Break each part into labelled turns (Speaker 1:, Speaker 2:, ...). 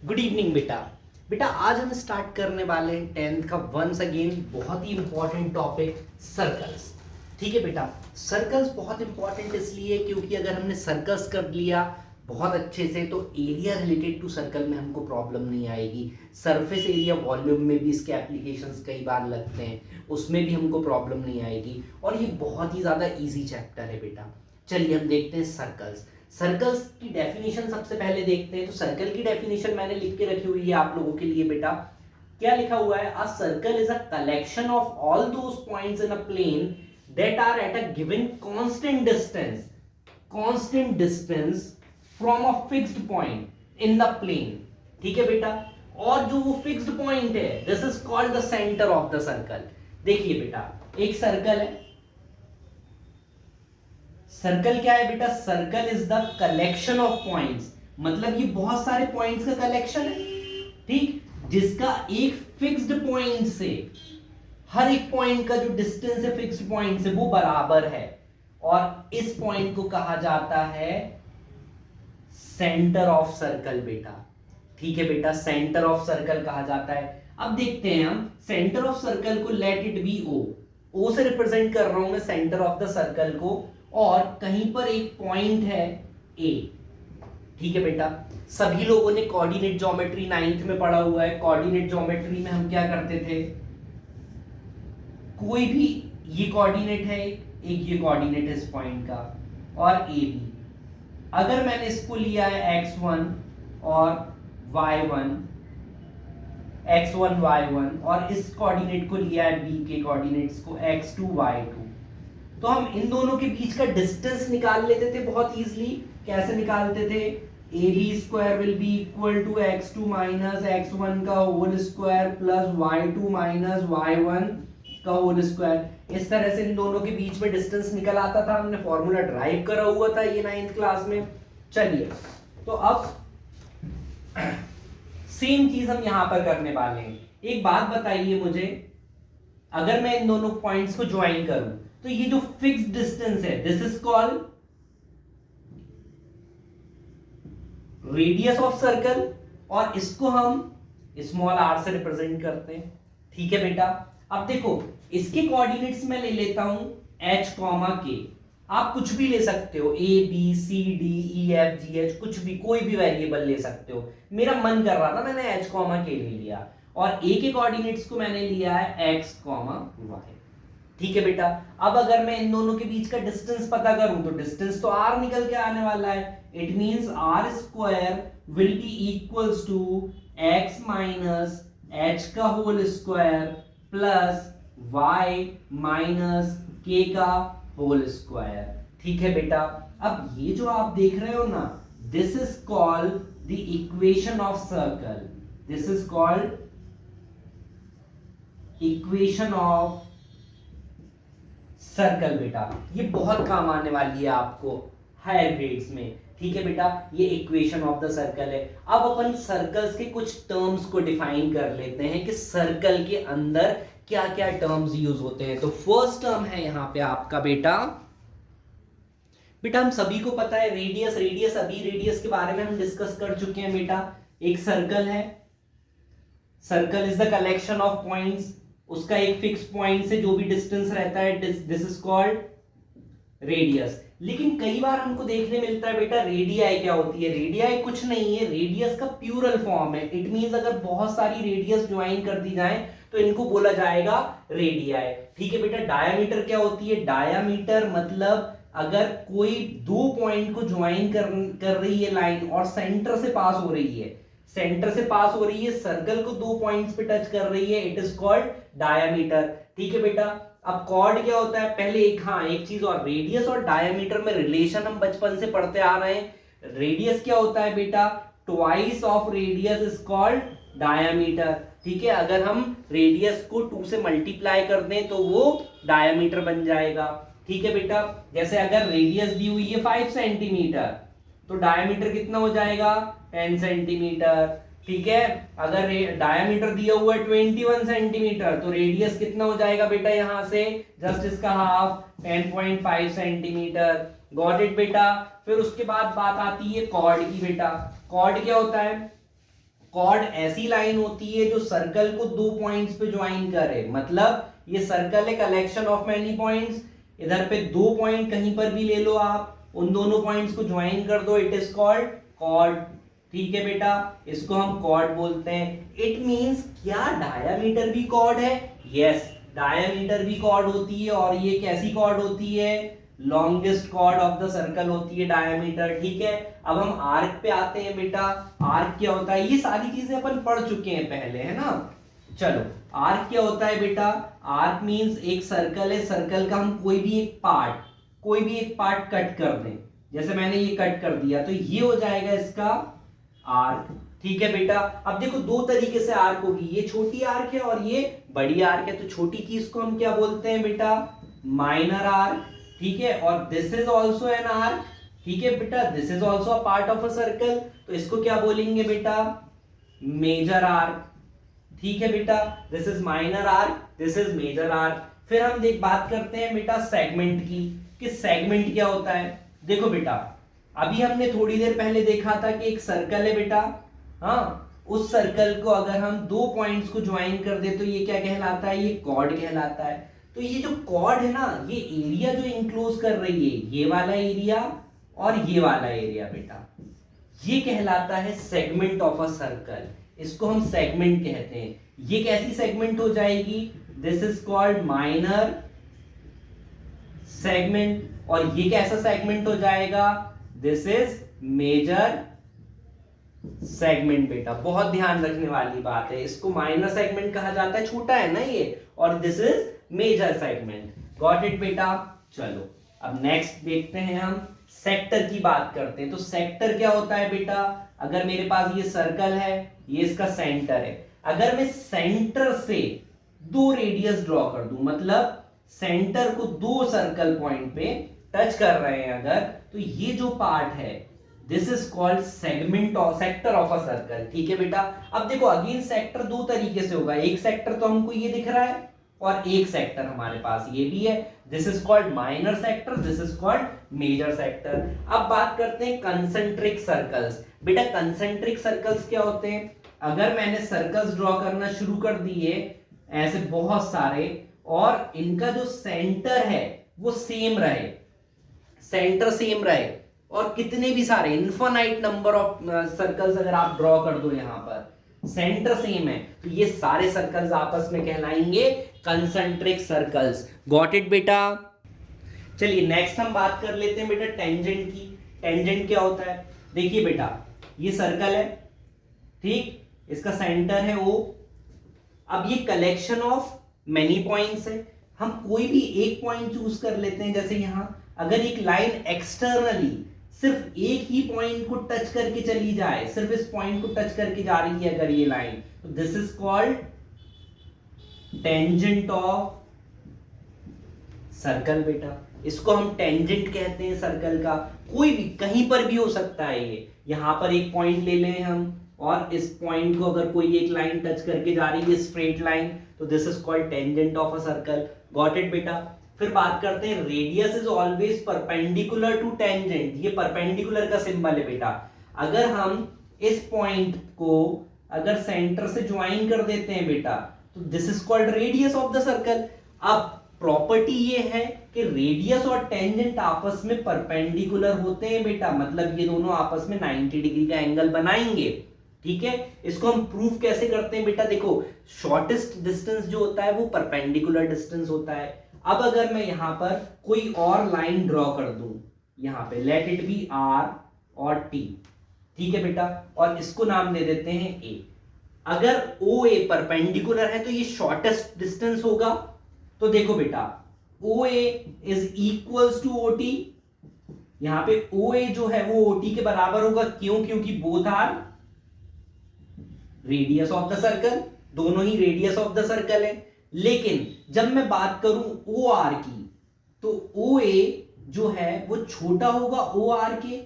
Speaker 1: Good evening बेटा। बेटा आज हम स्टार्ट करने वाले हैं 10th का वंस अगेन बहुत ही इंपॉर्टेंट टॉपिक सर्कल्स। ठीक है बेटा, सर्कल्स बहुत इंपॉर्टेंट इसलिए क्योंकि अगर हमने सर्कल्स कर लिया बहुत अच्छे से तो एरिया रिलेटेड टू सर्कल में हमको प्रॉब्लम नहीं आएगी। सरफेस एरिया वॉल्यूम में भी इसके एप्लीकेशंस कई बार लगते हैं, उसमें भी हमको प्रॉब्लम नहीं आएगी और ये बहुत ही ज़्यादा इजी चैप्टर है बेटा। चलिए हम देखते हैं सर्कल्स। सर्कल्स की डेफिनेशन सबसे पहले देखते हैं। तो सर्कल की डेफिनेशन मैंने लिख के रखी हुई है आप लोगों के लिए बेटा। क्या लिखा हुआ है? A circle is a collection of all those points in a plane that are at a given constant distance from a fixed point in the plane. ठीक है बेटा, और जो वो फिक्स्ड पॉइंट है this is called the centre of the circle. देखिए बेटा, एक सर्कल है। सर्कल क्या है बेटा? Circle is the collection of points, मतलब ये बहुत सारे पॉइंट्स का कलेक्शन है, ठीक, जिसका एक फिक्स्ड पॉइंट से हर एक पॉइंट का जो डिस्टेंस है फिक्स्ड पॉइंट से वो बराबर है और इस पॉइंट को कहा जाता है सेंटर ऑफ सर्कल बेटा। ठीक है बेटा, सेंटर ऑफ सर्कल कहा जाता है। अब देखते हैं हम सेंटर ऑफ सर्कल को, लेट इट बी ओ से रिप्रेजेंट कर रहा हूं मैं सेंटर ऑफ द सर्कल को, और कहीं पर एक पॉइंट है ए। ठीक है बेटा, सभी लोगों ने कोऑर्डिनेट ज्योमेट्री 9th में पढ़ा हुआ है। कोऑर्डिनेट ज्योमेट्री में हम क्या करते थे, कोई भी, ये कोऑर्डिनेट है एक ये कोऑर्डिनेट है इस पॉइंट का और ए बी, अगर मैंने इसको लिया है x1 और y1, x1 y1 और इस कोऑर्डिनेट को लिया है b के कोऑर्डिनेट्स को x2 y2, तो हम इन दोनों के बीच का डिस्टेंस निकाल लेते थे बहुत इजीली। कैसे निकालते थे? A B square will be equal to x2 minus x1 का whole square plus y2 minus y1 का होल स्क्वायर। इस तरह से इन दोनों के बीच में डिस्टेंस निकल आता था, हमने फॉर्मूला ड्राइव करा हुआ था ये 9th क्लास में। चलिए, तो अब सेम चीज हम यहां पर करने वाले हैं। एक बात बताइए मुझे, अगर मैं इन दोनों पॉइंट्स को ज्वाइन करूं तो ये जो फिक्स्ड डिस्टेंस है this is called radius of circle और इसको हम स्मॉल r से रिप्रेजेंट करते हैं। ठीक है बेटा, अब देखो इसके कोऑर्डिनेट्स मैं ले लेता हूं h, k। आप कुछ भी ले सकते हो, a b c d e f g h, कुछ भी, कोई भी वेरिएबल ले सकते हो। मेरा मन कर रहा था मैंने h, k ले लिया और a के कोऑर्डिनेट्स को मैंने लिया है x, y। ठीक है बेटा, अब अगर मैं इन दोनों के बीच का डिस्टेंस पता करूं तो डिस्टेंस तो r निकल के आने वाला है। It means r square will be equals to x minus h का whole square plus y minus k का होल स्क्वायर। ठीक है बेटा, अब ये जो आप देख रहे हो ना, this is called the equation of circle. This is called equation of circle बेटा। ये बहुत काम आने वाली है आपको हायर ग्रेड्स में। ठीक है बेटा, ये इक्वेशन ऑफ द सर्कल है। अब अपन सर्कल्स के कुछ टर्म्स को डिफाइन कर लेते हैं कि सर्कल के अंदर क्या क्या टर्म्स यूज होते हैं। तो फर्स्ट टर्म है यहां पे आपका बेटा हम सभी को पता है रेडियस। अभी रेडियस के बारे में हम डिस्कस कर चुके हैं बेटा। एक सर्कल है, circle is the collection of points, उसका एक फिक्स पॉइंट से जो भी डिस्टेंस रहता है दिस इज कॉल्ड रेडियस। लेकिन कई बार हमको देखने मिलता है बेटा रेडियाई क्या होती है। रेडियाई कुछ नहीं है, रेडियस का प्लूरल फॉर्म है। इट मींस अगर बहुत सारी रेडियस ज्वाइन कर दी जाए तो इनको बोला जाएगा रेडियाई। ठीक है बेटा, डायामीटर क्या होती है? डायामीटर मतलब अगर कोई दो पॉइंट को ज्वाइन कर रही है लाइन और सेंटर से पास हो रही है, सर्कल को दो पॉइंट्स पे टच कर रही है, इट इज कॉल्ड डायामीटर। ठीक है बेटा, अब कॉर्ड क्या होता है? पहले एक चीज और, रेडियस और डायामीटर में रिलेशन हम बचपन से पढ़ते आ रहे हैं। रेडियस क्या होता है बेटा? Twice of radius is called diameter. ठीक है, अगर हम रेडियस को 2 से मल्टीप्लाई कर दें तो वो डायामीटर बन जाएगा। ठीक है बेटा, जैसे अगर रेडियस दी हुई है 5 सेंटीमीटर तो डायामीटर कितना हो जाएगा? 10 सेंटीमीटर। ठीक है, अगर डायामीटर दिया हुआ है 21 सेंटीमीटर तो रेडियस कितना हो जाएगा बेटा? यहां से जस्ट इसका हाफ 10.5 सेंटीमीटर। गॉट इट बेटा। फिर उसके बाद बात आती है कॉर्ड की बेटा। कॉर्ड क्या होता है? कॉर्ड ऐसी लाइन होती है जो सर्कल को दो पॉइंट्स पे ज्वाइन करे, मतलब ये सर्कल है कलेक्शन ऑफ मैनी पॉइंट्स, इधर पे दो पॉइंट कहीं पर भी ले लो आप, उन दोनों पॉइंट्स को ज्वाइन कर दो, इट इज कॉल्ड कॉर्ड। ठीक है बेटा, इसको हम कॉर्ड बोलते हैं। इट मींस क्या डायामीटर भी कॉर्ड है? यस, डायामीटर भी कॉर्ड होती है, और ये कैसी कॉर्ड होती है? Longest chord of the circle होती है डायामीटर। ठीक है, अब हम आर्क पे आते हैं बेटा। आर्क क्या होता है? ये सारी चीजें अपन पढ़ चुके हैं पहले, है ना। चलो, आर्क क्या होता है बेटा? आर्क मींस एक सर्कल है, सर्कल का हम कोई भी एक पार्ट कट कर दें, जैसे मैंने ये कट कर दिया तो ये हो जाएगा इसका आर्क। ठीक है बेटा, अब देखो दो तरीके से आर्क होगी, ये छोटी आर्क है और ये बड़ी आर्क है, तो छोटी चीज को हम क्या बोलते हैं बेटा? Minor arc. ठीक है, और this is also an arc. ठीक है बेटा, this is also a part of a circle, तो इसको क्या बोलेंगे बेटा? Major arc. ठीक है बेटा, this is minor arc, this is major arc. फिर हम बात करते हैं बेटा सेगमेंट की, कि सेगमेंट क्या होता है। देखो बेटा, अभी हमने थोड़ी देर पहले देखा था कि एक सर्कल है बेटा, हाँ, उस सर्कल को अगर हम दो पॉइंट्स को ज्वाइन कर दे तो ये क्या कहलाता है? ये कॉर्ड कहलाता है। तो ये जो कॉर्ड है ना, ये एरिया जो इंक्लोज कर रही है, ये वाला एरिया और ये वाला एरिया बेटा, ये कहलाता है सेगमेंट ऑफ अ सर्कल। इसको हम सेगमेंट कहते हैं। ये कैसी सेगमेंट हो जाएगी? This is called minor segment, और ये कैसा सेगमेंट हो जाएगा? दिस इज मेजर सेगमेंट बेटा। बहुत ध्यान रखने वाली बात है, इसको माइनर सेगमेंट कहा जाता है, छोटा है ना ये, और this is major segment. Got it बेटा? चलो अब नेक्स्ट देखते हैं, हम सेक्टर की बात करते हैं। तो सेक्टर क्या होता है बेटा? अगर मेरे पास ये सर्कल है, ये इसका सेंटर है, अगर मैं सेंटर से दो रेडियस ड्रॉ कर दूं, मतलब सेंटर को दो सर्कल पॉइंट पे टच कर रहे हैं अगर, तो ये जो पार्ट है this is called segment of sector of a circle. ठीक है बेटा, अब देखो अगेन सेक्टर दो तरीके से होगा, एक सेक्टर तो हमको ये दिख रहा है और एक सेक्टर हमारे पास ये भी है, this is called minor sector, this is called major sector. अब बात करते हैं कंसेंट्रिक सर्कल्स। बेटा कंसेंट्रिक सर्कल्स क्या होते हैं? अगर मैंने सर्कल्स ड्रॉ करना शुरू कर दिए ऐसे बहुत सारे, और इनका जो सेंटर है वो सेम रहे, सेंटर सेम रहे, और कितने भी सारे इनफाइनाइट नंबर ऑफ सर्कल्स अगर आप ड्रॉ कर दो, यहां पर सेंटर सेम है, तो ये सारे सर्कल्स आपस में कहलाएंगे कंसेंट्रिक सर्कल्स। गॉट इट बेटा? चलिए नेक्स्ट हम बात कर लेते हैं बेटा टेंजेंट की। टेंजेंट क्या होता है? देखिए बेटा, ये सर्कल है, ठीक, इसका सेंटर है O। अब ये कलेक्शन ऑफ मेनी पॉइंट्स है, हम कोई भी एक पॉइंट चूज कर लेते हैं, जैसे यहां अगर एक लाइन एक्सटर्नली सिर्फ एक ही पॉइंट को टच करके चली जाए, सिर्फ इस पॉइंट को टच करके जा रही है अगर ये लाइन, तो this is called tangent of circle बेटा। इसको हम टेंजेंट कहते हैं सर्कल का। कोई भी कहीं पर भी हो सकता है, ये यहां पर एक पॉइंट ले लें हम, और इस पॉइंट को अगर कोई एक लाइन टच करके जा रही है स्ट्रेट लाइन, तो this is called tangent of a circle. Got it बेटा? फिर बात करते हैं radius is always perpendicular to tangent. ये परपेंडिकुलर का सिंबल है बेटा। अगर हम इस पॉइंट को अगर सेंटर से ज्वाइन कर देते हैं बेटा, तो this is called radius of the circle. अब प्रॉपर्टी ये है कि रेडियस और टेंजेंट आपस में परपेंडिकुलर होते हैं बेटा, मतलब ये दोनों आपस में 90 डिग्री का एंगल बनाएंगे। ठीक है, इसको हम प्रूफ कैसे करते हैं बेटा? देखो, शॉर्टेस्ट डिस्टेंस जो होता है वो परपेंडिकुलर डिस्टेंस होता है। अब अगर मैं यहां पर कोई और लाइन ड्रॉ कर दूं, यहां पे लेट इट बी R और T, ठीक है बेटा, और इसको नाम दे देते हैं A। अगर OA परपेंडिकुलर है तो ये शॉर्टेस्ट डिस्टेंस होगा। तो देखो बेटा, OA is equals to OT। यहां पे OA जो है वो OT के बराबर होगा। क्यों? क्योंकि both are radius of the circle, दोनों ही रेडियस ऑफ द सर्कल है। लेकिन जब मैं बात करूं OR की, तो OA जो है वो छोटा होगा OR के।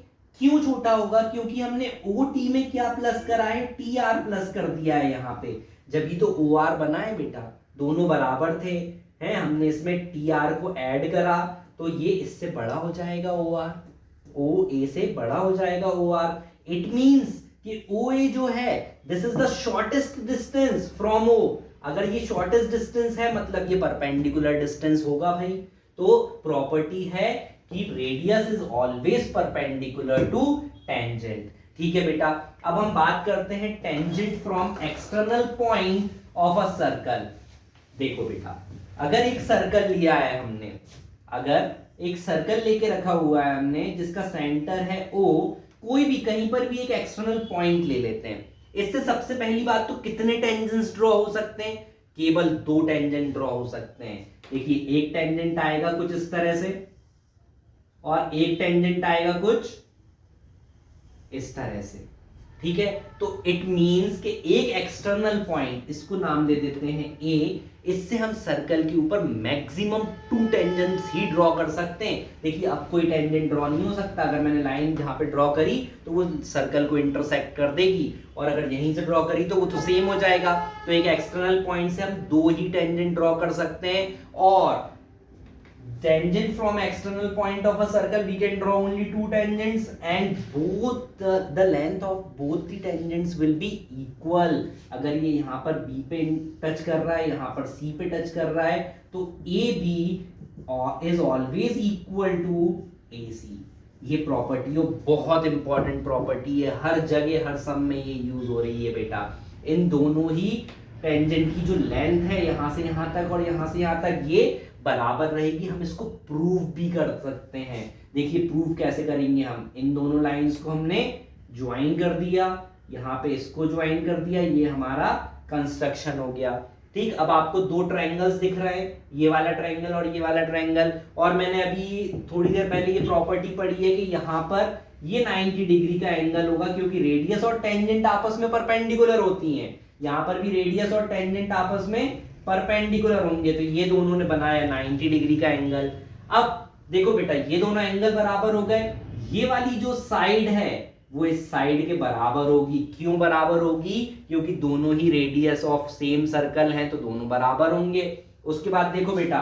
Speaker 1: क्यों छोटा होगा? क्योंकि हमने OT में क्या प्लस करा है? TR प्लस कर दिया है यहां पे, जब ही तो OR बना है बेटा, दोनों बराबर थे, हैं, हमने इसमें TR को ऐड करा, तो ये इससे बड़ा हो जाएगा OR, OA से बड़ा हो जाएगा OR। इट मींस कि OA जो है this is the shortest distance from O. अगर ये शॉर्टेस्ट डिस्टेंस है मतलब ये परपेंडिकुलर डिस्टेंस होगा भाई। तो प्रॉपर्टी है कि radius is always perpendicular to tangent. ठीक है बेटा, अब हम बात करते हैं tangent from external point of a circle. देखो बेटा, अगर एक सर्कल लिया है हमने, अगर एक सर्कल लेके रखा हुआ है हमने जिसका सेंटर है O, कोई भी कहीं पर भी एक एक्सटर्नल पॉइंट ले लेते हैं। इससे सबसे पहली बात तो कितने टेंजेंट्स ड्रॉ हो सकते हैं? केवल 2 टेंजेंट ड्रॉ हो सकते हैं। देखिए, एक टेंजेंट आएगा कुछ इस तरह से और एक टेंजेंट आएगा कुछ इस तरह से। ठीक है, तो इट मींस कि एक एक्सटर्नल पॉइंट, इसको नाम दे देते हैं ए, इससे हम सर्कल के ऊपर मैक्सिमम 2 टेंजेंट्स ही ड्रॉ कर सकते हैं। देखिए, अब कोई टेंजेंट ड्रॉ नहीं हो सकता। अगर मैंने लाइन जहां पे ड्रॉ करी तो वो सर्कल को इंटरसेक्ट कर देगी, और अगर यहीं से ड्रॉ करी तो वो तो सेम हो जाएगा। तो एक एक्सटर्नल पॉइंट से हम 2 ही टेंजेंट ड्रॉ कर सकते हैं, और tangent from external point of a circle we can draw only 2 tangents, and both the length of both the tangents will be equal। अगर ये यहाँ पर B पे टच कर रहा है, यहाँ पर C पे टच कर रहा है, तो AB is always equal to AC। ये प्रॉपर्टी बहुत इंपॉर्टेंट प्रॉपर्टी है, हर जगह हर सम में ये यूज हो रही है बेटा। इन दोनों ही टेंजेंट की जो लेंथ है यहाँ से यहाँ तक और यहाँ से यहाँ तक, ये बराबर रहेगी। हम इसको प्रूव भी कर सकते हैं। देखिए, प्रूव कैसे करेंगे हम? इन दोनों लाइंस को हमने ज्वाइन कर दिया, यहाँ पे इसको ज्वाइन कर दिया, ये हमारा कंस्ट्रक्शन हो गया। ठीक, अब आपको 2 ट्रायंगल्स दिख रहे हैं, ये वाला ट्रायंगल और ये वाला ट्रायंगल, और मैंने अभी थोड़ी देर पहले ये प्रॉपर्टी पढ़ी है कि यहाँ पर ये 90 डिग्री का एंगल होगा, क्योंकि रेडियस और टेंजेंट आपस में परपेंडिकुलर होती हैं। यहाँ पर भी रेडियस और टेंजेंट आपस में परपेंडिकुलर होंगे, तो ये दोनों ने बनाया 90 डिग्री का एंगल। अब देखो बेटा, ये दोनों एंगल बराबर हो गए। ये वाली जो साइड है वो इस साइड के बराबर होगी। क्यों बराबर होगी? क्योंकि दोनों ही रेडियस ऑफ सेम सर्कल हैं, तो दोनों बराबर होंगे। उसके बाद देखो बेटा,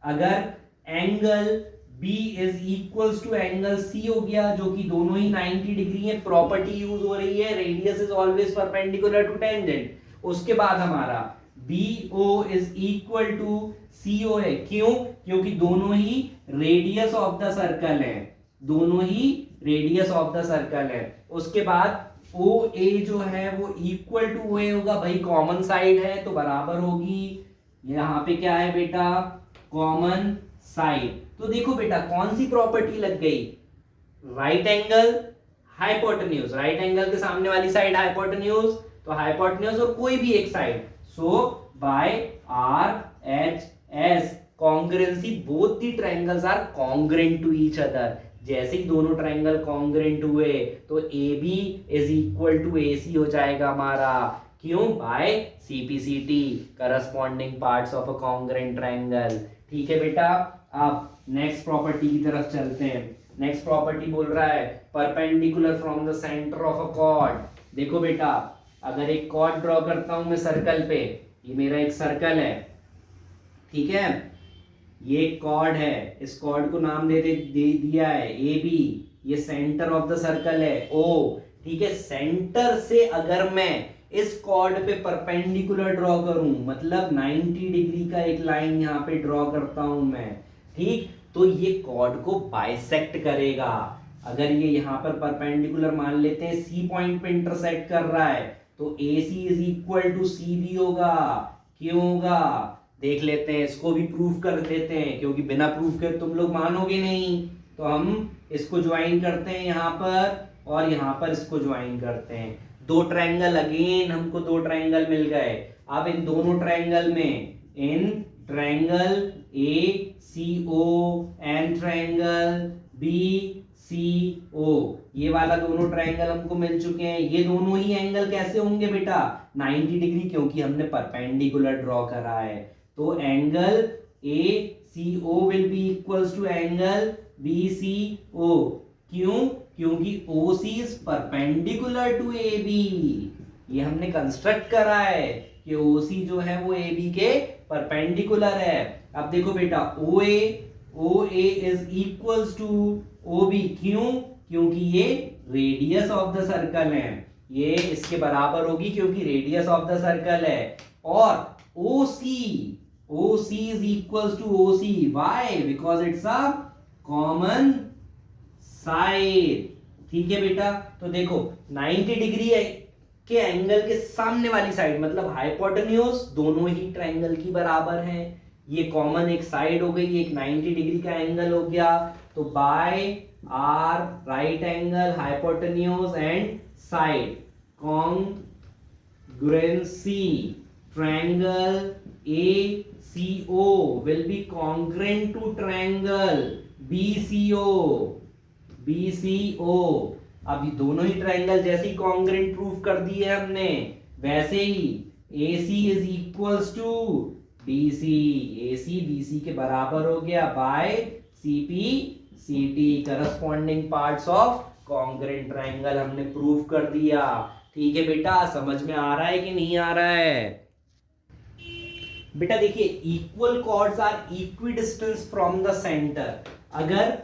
Speaker 1: अगर angle B is equals to angle C हो गया, जो कि दोनों ही 90 डिग्री है, प्रॉपर्टी यूज हो रही है radius is always perpendicular to tangent. उसके बाद हमारा BO is equal to CO है। क्यों? क्योंकि दोनों ही रेडियस ऑफ द सर्कल है, दोनों ही रेडियस ऑफ द सर्कल है। उसके बाद OA जो है वो इक्वल टू OA होगा, भाई कॉमन साइड है तो बराबर होगी। यहाँ पे क्या है बेटा? Common side. तो देखो बेटा, कौन सी प्रॉपर्टी लग गई? Right angle hypotenuse, right angle के सामने वाली साइड हाइपोटेन्यूज, तो हाइपोटेन्यूज और कोई भी एक side, so by RHS congruency both the triangles are congruent to each other. जैसे ही दोनों ट्रायंगल कॉन्ग्रुएंट हुए तो AB is equal to AC हो जाएगा हमारा। क्यों? By CPCT, corresponding parts of a congruent triangle. ठीक है बेटा, अब नेक्स्ट प्रॉपर्टी की तरफ चलते हैं। नेक्स्ट प्रॉपर्टी बोल रहा है perpendicular from the centre of a cord. देखो बेटा, अगर एक कॉर्ड ड्रॉ करता हूं मैं सर्कल पे, ये मेरा एक सर्कल है, ठीक है, ये एक कॉर्ड है, इस कॉर्ड को नाम दे दिया है AB, ये सेंटर ऑफ द सर्कल है O। ठीक है, सेंटर से अगर मैं इस कॉर्ड पे परपेंडिकुलर ड्रॉ करूं, मतलब 90 डिग्री का एक लाइन यहाँ पे ड्रॉ करता हूं मैं, ठीक, तो ये कॉर्ड को बाइसेक्ट करेगा। अगर ये यहाँ पर परपेंडिकुलर मान लेते हैं, C पॉइंट पे इंटरसेक्ट कर रहा है, तो AC is equal to CB होगा। क्यों होगा? देख लेते हैं, इसको भी प्रूफ कर देते हैं, क्योंकि बिना प्रूफ के तुम लोग मानोगे नहीं। तो हम इसको ज्वाइन करते हैं यहाँ पर, और यहाँ पर इसको ज्वाइन करते हैं। 2 ट्रायंगल, अगेन हमको 2 ट्रायंगल मिल गए। अब इन दोनों ट्रायंगल में, in triangle ACO and triangle BCO, ये वाला दोनों ट्रायंगल हमको मिल चुके हैं। ये दोनों ही एंगल कैसे होंगे बेटा? 90 डिग्री, क्योंकि हमने परपेंडिकुलर ड्रॉ करा है। तो angle ACO will be equals to angle BCO। क्यों? क्योंकि OC is perpendicular to AB। ये हमने कंस्ट्रक्ट करा है कि OC जो है वो AB के परपेंडिकुलर है। अब देखो बेटा, OA is equals to OB। क्यों? क्योंकि ये रेडियस ऑफ द सर्कल है। ये इसके बराबर होगी क्योंकि रेडियस ऑफ द सर्कल है। और OC is equals to OC. Why? Because it's a common side. ठीक है बेटा, तो देखो 90 डिग्री के एंगल के सामने वाली साइड मतलब हाइपोटेन्यूज दोनों ही ट्रायंगल की बराबर हैं। ये कॉमन एक साइड हो गई, एक 90 डिग्री का एंगल हो गया। तो by R right angle hypotenuse and side congruency triangle ACO will be congruent to triangle BCO। अब ये दोनों ही ट्रायंगल जैसे ही कॉन्ग्रेंट प्रूफ कर दिए हमने, वैसे ही AC is equals to BC, AC BC के बराबर हो गया by CP CT। Corresponding parts of congruent triangle हमने प्रूफ कर दिया। ठीक है बेटा, समझ में आ रहा है कि नहीं आ रहा है? बेटा देखिए, equal chords are equidistance from the center. अगर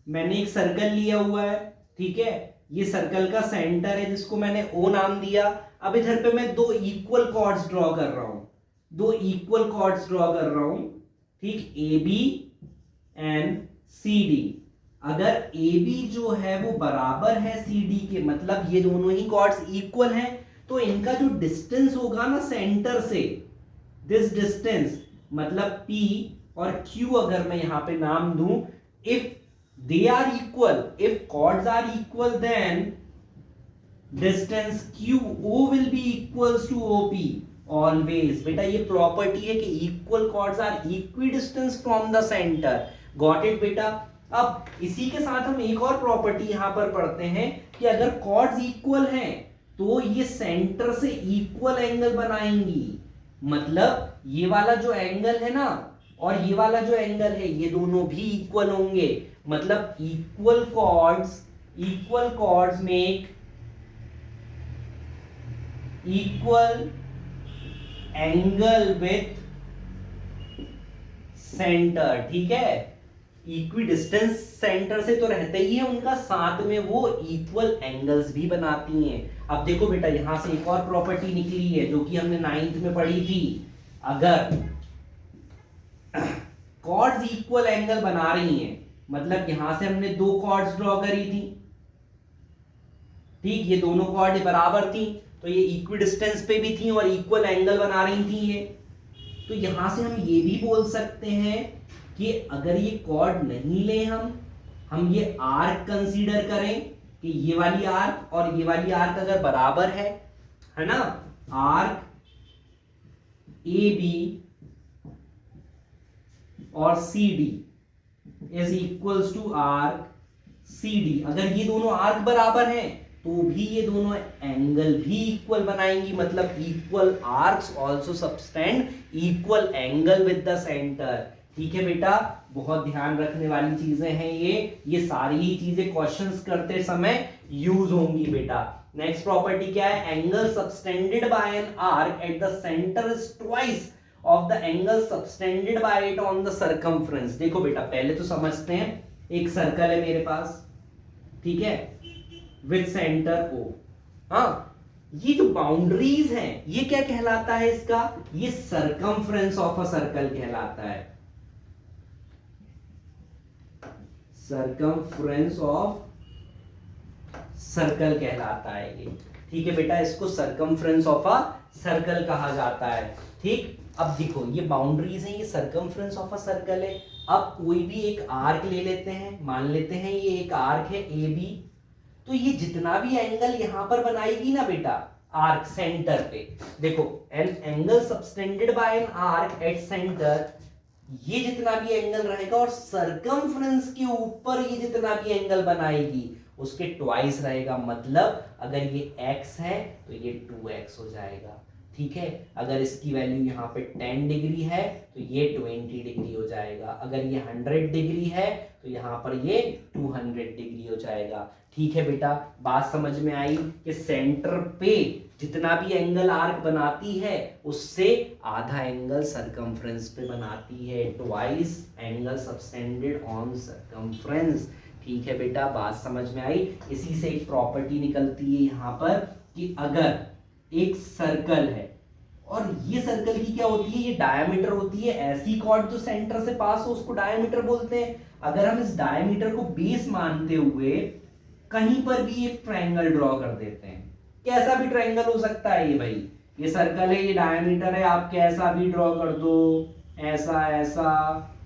Speaker 1: मैंने एक सर्कल लिया हुआ है, ठीक है, ये सर्कल का सेंटर है जिसको मैंने O नाम दिया। अब इधर पे मैं दो इक्वल कॉर्ड्स ड्रॉ कर रहा हूं, ठीक, AB एंड CD। अगर AB जो है वो बराबर है CD के, मतलब ये दोनों ही कॉर्ड्स इक्वल हैं, तो इनका जो डिस्टेंस होगा ना सेंटर से, दिस डिस्टेंस मतलब P और Q अगर मैं यहां पे नाम दूं, if they are equal, if chords are equal, then distance QO will be equals to OP always। बेटा ये प्रॉपर्टी है कि equal chords are equidistant from the center। Got it बेटा? अब इसी के साथ हम एक और प्रॉपर्टी यहां पर पढ़ते हैं कि अगर chords equal हैं तो ये सेंटर से इक्वल एंगल बनाएंगी। मतलब ये वाला जो एंगल है ना और ये वाला जो एंगल है, ये दोनों भी इक्वल होंगे। मतलब equal chords make equal angle with center. ठीक है, इक्विडिस्टेंस सेंटर से तो रहते ही है उनका, साथ में वो इक्वल एंगल्स भी बनाती हैं। अब देखो बेटा, यहां से एक और प्रॉपर्टी निकली है जो कि हमने 9th में पढ़ी थी। अगर कॉर्ड्स इक्वल एंगल बना रही हैं, मतलब यहां से हमने दो कॉर्ड्स ड्रॉ करी थी, ठीक, ये दोनों कॉर्ड बराबर थी, तो ये इक्विडिस्टेंस पे भी थी और इक्वल एंगल बना रही थी ये। तो यहां से हम ये भी बोल सकते हैं कि अगर ये कॉर्ड नहीं ले, हम ये आर्क कंसीडर करें कि ये वाली आर्क और ये वाली आर्क अगर बराबर है ना, आर्क AB और CD is equals to arc CD। अगर ये दोनों आर्क बराबर हैं तो भी ये दोनों एंगल भी इक्वल बनाएंगी। मतलब equal arcs also subtend equal angle with the centre. ठीक है बेटा, बहुत ध्यान रखने वाली चीजें हैं ये सारी ही चीजें क्वेश्चंस करते समय यूज होंगी बेटा। नेक्स्ट प्रॉपर्टी क्या है? Angle subtended bye an arc at the centre is twice of the angle subtended bye it on the circumference. देखो बेटा, पहले तो समझते हैं, एक सर्कल है मेरे पास, ठीक है, विद सेंटर O। हाँ, ये जो बाउंड्रीज हैं ये क्या कहलाता है इसका? ये सर्कमफ्रेंस ऑफ अ सर्कल कहलाता है। सर्कमफ्रेंस ऑफ सर्कल कहलाता है ये। ठीक है बेटा, इसको सर्कमफ्रेंस ऑफ अ सर्कल कहा जाता है। ठीक, अब देखो ये बाउंड्रीज हैं, ये सर्कमफ्रेंस ऑफ अ सर्कल है। अब कोई भी एक आर्क ले लेते हैं, मान लेते हैं ये एक आर्क है AB, तो ये जितना भी एंगल यहां पर बनाएगी ना बेटा आर्क सेंटर पे, देखो an angle subtended bye an arc at centre, ये जितना भी एंगल रहेगा और सर्कमफ्रेंस के ऊपर ये जितना भी एंगल बनाएगी उसके ट्वाइस रहेगा। मतलब अगर ये x है तो ये 2x हो जाएगा। ठीक है, अगर इसकी वैल्यू यहाँ पे 10 डिग्री है तो ये 20 डिग्री हो जाएगा। अगर ये 100 डिग्री है तो यहाँ पर ये 200 डिग्री हो जाएगा। ठीक है बेटा, बात समझ में आई कि सेंटर पे जितना भी एंगल आर्क बनाती है उससे आधा एंगल सर्कमफ्रेंस पे बनाती है, twice angle subtended on circumference. ठीक है बेटा, बात समझ में आई। इसी से एक प्रॉपर्टी निकलती है यहाँ पर कि अगर एक सर्कल है और ये सर्कल की क्या होती है, ये डायमीटर होती है, ऐसी कॉर्ड जो सेंटर से पास हो उसको डायमीटर बोलते हैं। अगर हम इस डायमीटर को बेस मानते हुए कहीं पर भी एक ट्रायंगल ड्रॉ कर देते हैं, कैसा भी ट्रायंगल हो सकता है ये भाई, ये सर्कल है, ये डायमीटर है, आप कैसा भी ड्रॉ कर दो, ऐसा ऐसा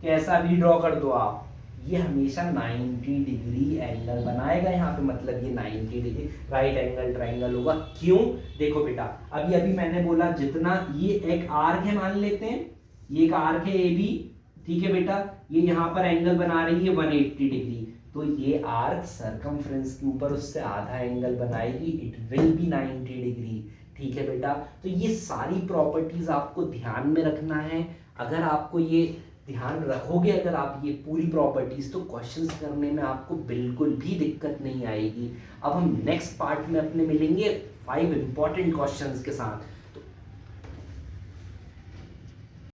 Speaker 1: कैसा भी ड्रॉ कर दो आप, ये हमेशा 90 डिग्री एंगल बनाएगा यहाँ पे, मतलब ये 90 डिग्री राइट एंगल ट्रायंगल होगा। क्यों? देखो बेटा, अभी अभी मैंने बोला जितना ये एक आर्क है, मान लेते हैं ये एक आर्क है ए बी, ठीक है बेटा, ये यहाँ पर एंगल बना रही है 180 डिग्री, तो ये आर्क सरकमफ्रेंस के ऊपर उससे आधा एंगल बनाएगी, इट विल बी 90 डिग्री, ठीक है बेटा। तो ये सारी प्रॉपर्टीज आपको ध्यान में रखना है। अगर आपको ये ध्यान रखोगे, अगर आप ये पूरी प्रॉपर्टीज, तो क्वेश्चंस करने में आपको बिल्कुल भी दिक्कत नहीं आएगी। अब हम नेक्स्ट पार्ट में अपने मिलेंगे 5 इंपॉर्टेंट क्वेश्चंस के साथ।